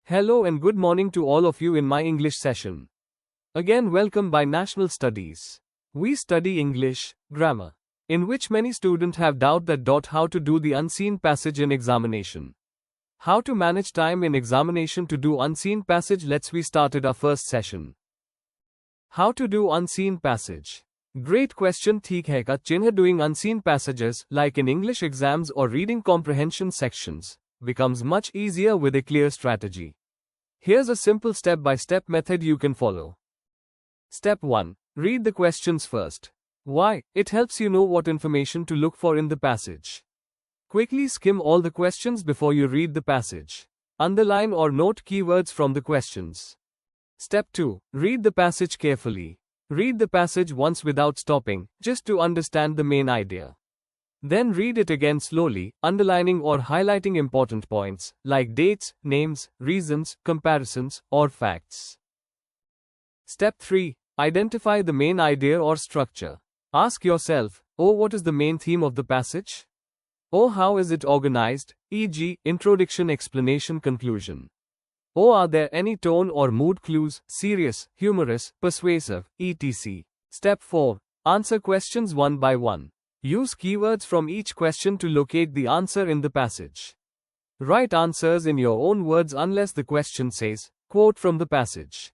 Hello and good morning to all of you in my English session. Again, welcome by National Studies. We study English, grammar, in which many students have doubt that how to do the unseen passage in examination. How to manage time in examination to do unseen passage. Let's we started our first session. How to do unseen passage. Great question. ठीक है का चिन्ह doing unseen passages like in English exams or reading comprehension sections becomes much easier with a clear strategy. Here's a simple step-by-step method you can follow. Step 1. Read the questions first. Why? It helps you know what information to look for in the passage. Quickly skim all the questions before you read the passage. Underline or note keywords from the questions. Step 2. Read the passage carefully. Read the passage once without stopping, just to understand the main idea. Then read it again slowly, underlining or highlighting important points, like dates, names, reasons, comparisons, or facts. Step 3. Identify the main idea or structure. Ask yourself, what is the main theme of the passage? How is it organized, e.g., introduction, explanation, conclusion? Are there any tone or mood clues, serious, humorous, persuasive, etc.? Step 4. Answer questions one by one. Use keywords from each question to locate the answer in the passage. Write answers in your own words unless the question says, quote from the passage.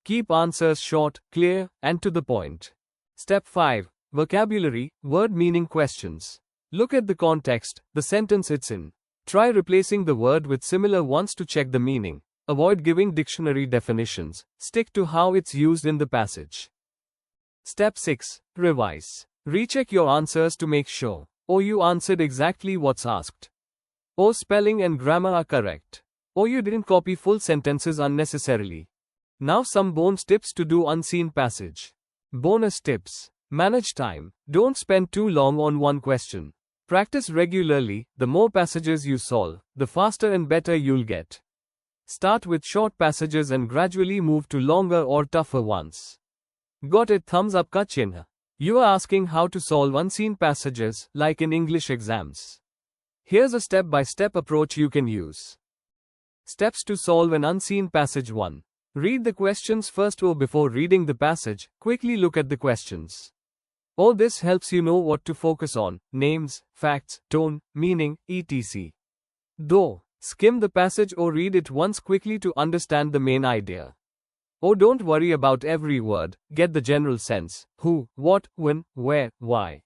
Keep answers short, clear, and to the point. Step 5. Vocabulary, word meaning questions. Look at the context, the sentence it's in. Try replacing the word with similar ones to check the meaning. Avoid giving dictionary definitions. Stick to how it's used in the passage. Step 6. Revise. Recheck your answers to make sure, you answered exactly what's asked. Spelling and grammar are correct. You didn't copy full sentences unnecessarily. Now some bonus tips to do unseen passage. Bonus tips. Manage time. Don't spend too long on one question. Practice regularly. The more passages you solve, the faster and better you'll get. Start with short passages and gradually move to longer or tougher ones. Got it? Thumbs up ka chinha. You are asking how to solve unseen passages, like in English exams. Here's a step-by-step approach you can use. Steps to solve an unseen passage. 1. Read the questions first. Before reading the passage, quickly look at the questions. This helps you know what to focus on, names, facts, tone, meaning, etc. Skim the passage or read it once quickly to understand the main idea. Don't worry about every word, get the general sense, who, what, when, where, why.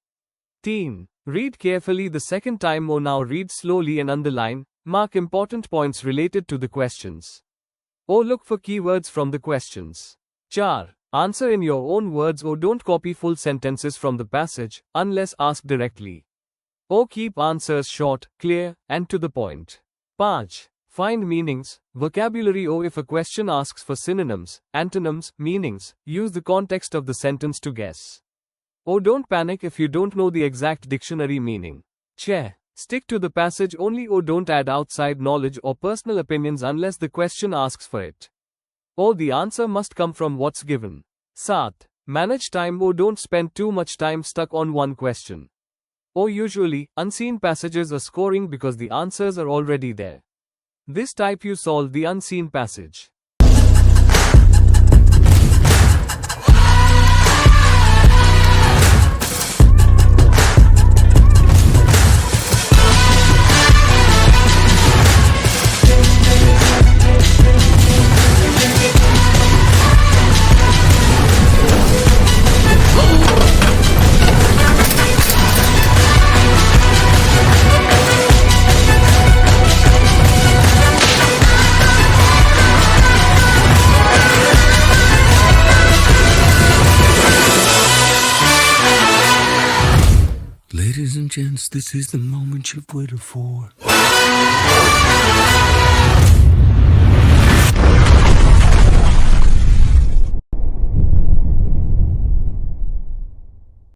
Teen. Read carefully the second time. Now read slowly and underline, mark important points related to the questions. Look for keywords from the questions. 4. Answer in your own words. Don't copy full sentences from the passage, unless asked directly. Keep answers short, clear, and to the point. 5. Find meanings, vocabulary. If a question asks for synonyms, antonyms, meanings, use the context of the sentence to guess. Don't panic if you don't know the exact dictionary meaning. Stick to the passage only. Don't add outside knowledge or personal opinions unless the question asks for it. The answer must come from what's given. 7. Manage time. Don't spend too much time stuck on one question. Usually, unseen passages are scoring because the answers are already there. This type you solve the unseen passage. Ladies and gents, this is the moment you've waited for.